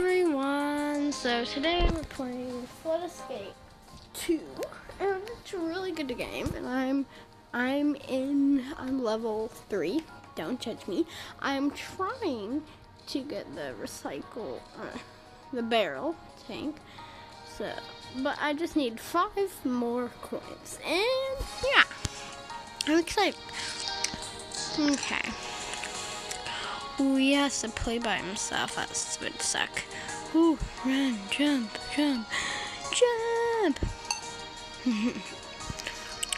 Everyone, so today we're playing Flood Escape 2, and it's a really good game, and I'm level 3, don't judge me. I'm trying to get the the barrel tank, but I just need 5 more coins, and yeah, I'm excited. Okay. Ooh, he has to play by himself. That would suck. Ooh, run, jump, jump, jump.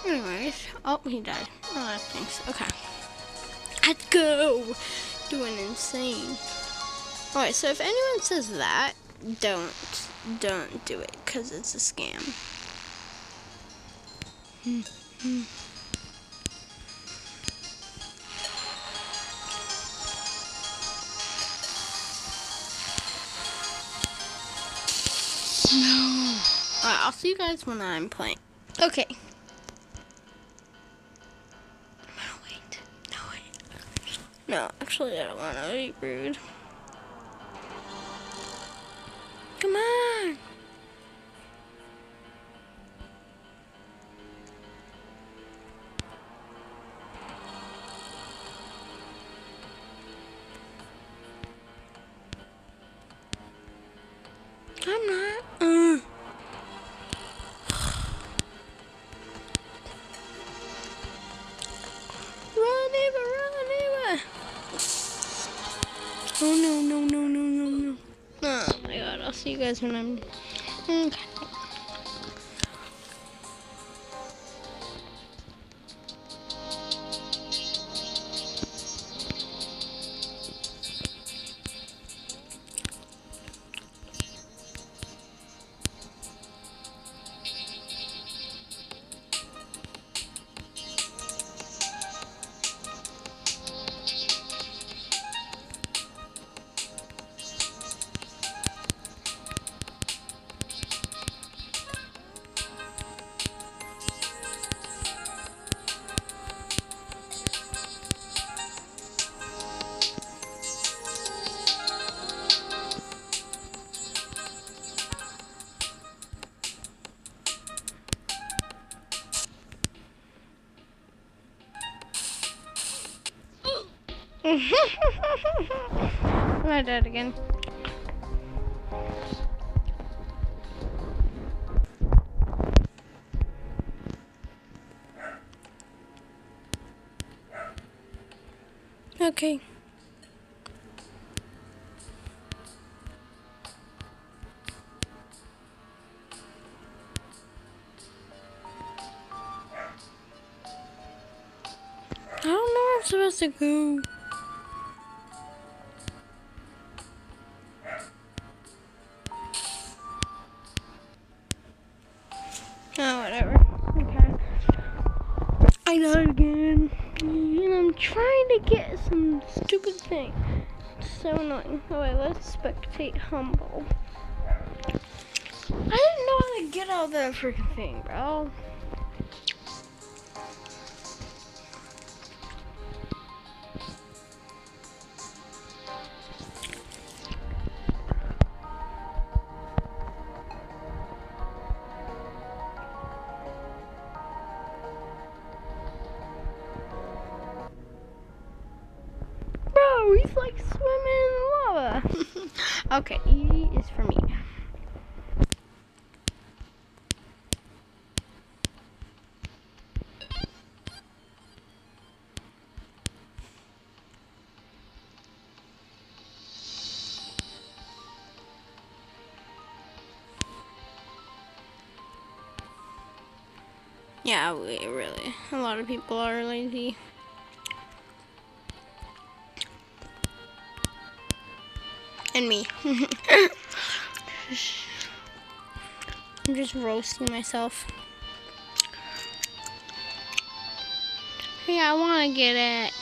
Anyways, oh, he died. Oh, that stinks. Okay. Let's go. Doing insane. Alright, so if anyone says that, don't do it, because it's a scam. No. Alright, I'll see you guys when I'm playing. Okay. Wait. No, actually, I don't want to be rude. Come on. I'm not. Run, Eva. Oh, no. Oh, my God. I'll see you guys when I'm... Okay. I died again. Okay. I don't know where I'm supposed to go. Oh, whatever. Okay. I died again. And I'm trying to get some stupid thing. It's so annoying. Oh, wait, let's spectate humble. I didn't know how to get out of that freaking thing, bro. Bro, he's like swimming in lava. Okay, E is for me. Yeah, really. A lot of people are lazy. And me. I'm just roasting myself. Yeah, I want to get it.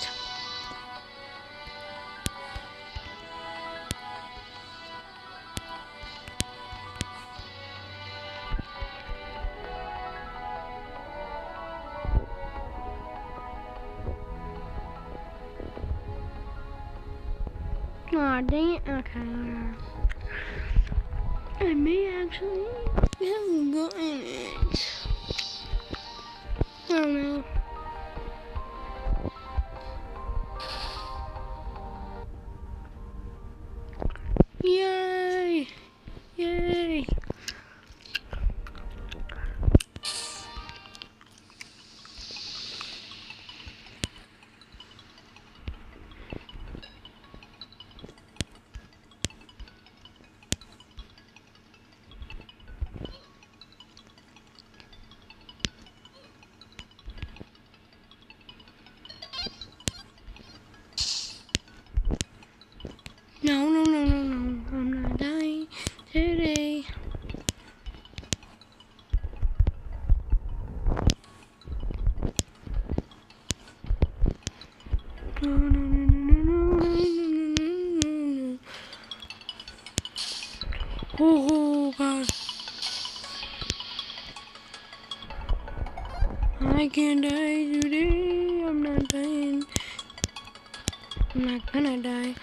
Aw, dang it. Okay. may actually have gotten it. I don't know. Yay! Yay! No, no, no, no, no. I'm not dying today. No, no, no, no, no, no, no, no, no. Oh, God. I can't die today. I'm not dying. I'm not gonna die.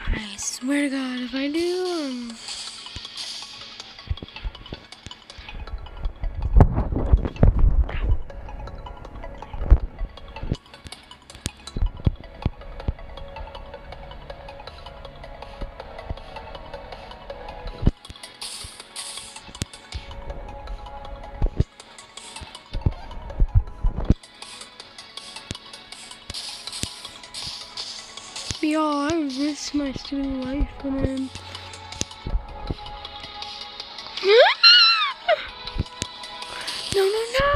I swear to God, if I do, yeah, I risked my student life for him. No, no, no!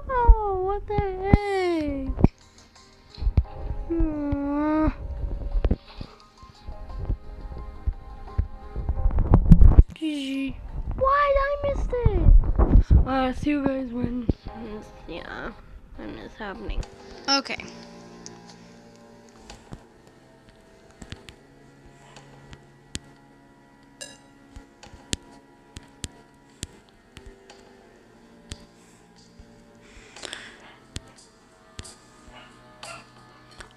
No! What the heck? Aww. GG. Why? I missed it! I'll see you guys when it's happening. Okay.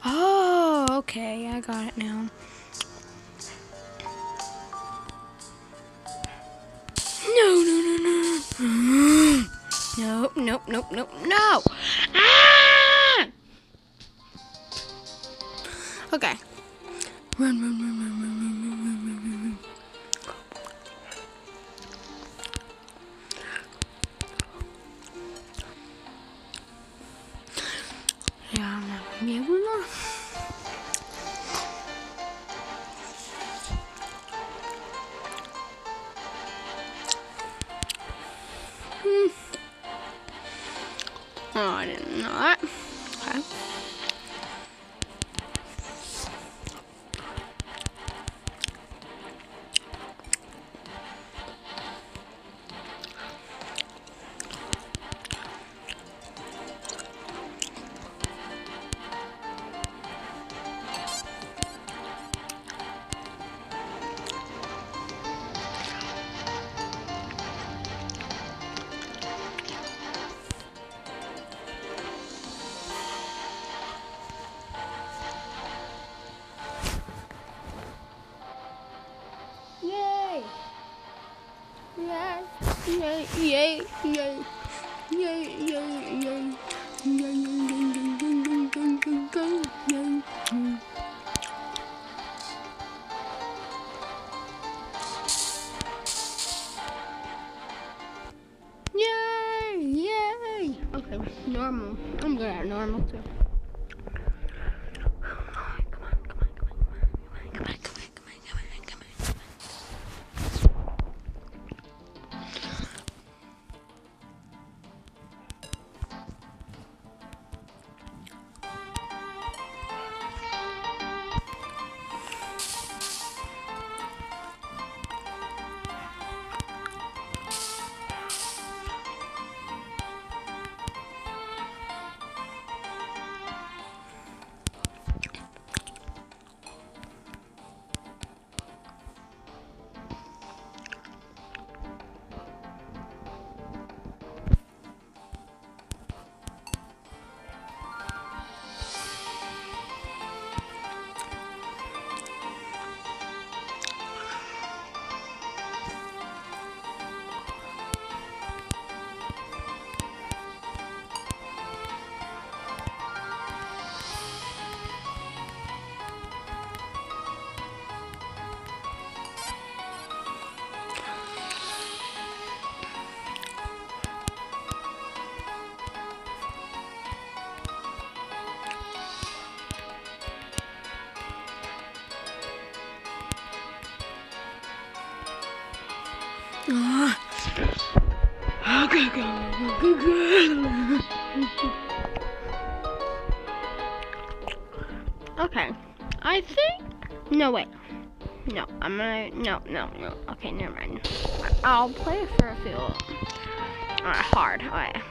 Oh, okay, I got it now. No, no, no, no. Nope, nope, nope, nope, no. Ah! Okay. Run, run, run, run, run, run, run, run, run, run. Yeah, I'm not gonna be able to. Oh, I didn't know that. Okay. Yay! Yay! Yay! Yay! Yay! Yay! Yay! Yay! Yay! Yay! Okay, normal. I'm good at normal too. Okay, I think. No, wait. No, I'm gonna. No. Okay, never mind. I'll play for a few. Hard. Alright.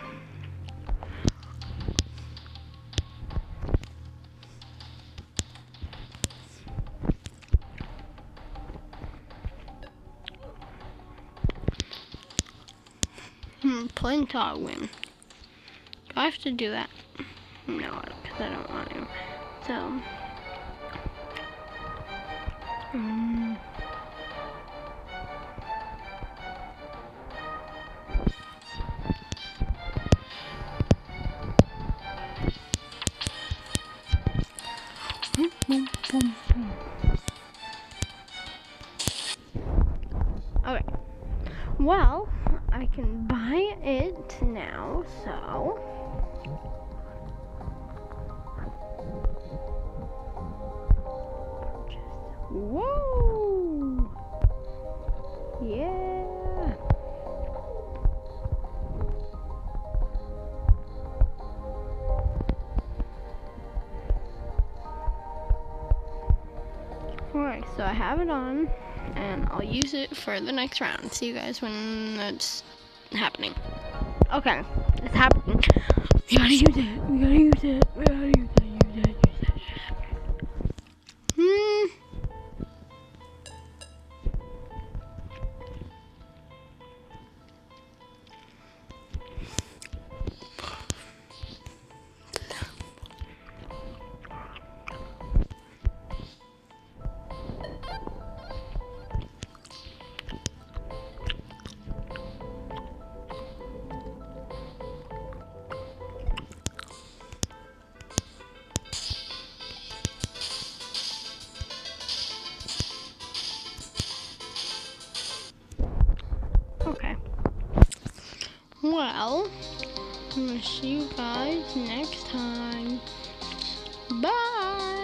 Play until I win. Do I have to do that? No, because I don't want to. So. Okay. Well, I can buy it now, so. Whoa! Yeah! Alright, so I have it on, and I'll use it for the next round. See you guys when it's happening. Okay, it's happening. We gotta use it. We gotta use it. We gotta use it. Use it. Okay. Well, I'm gonna see you guys next time. Bye!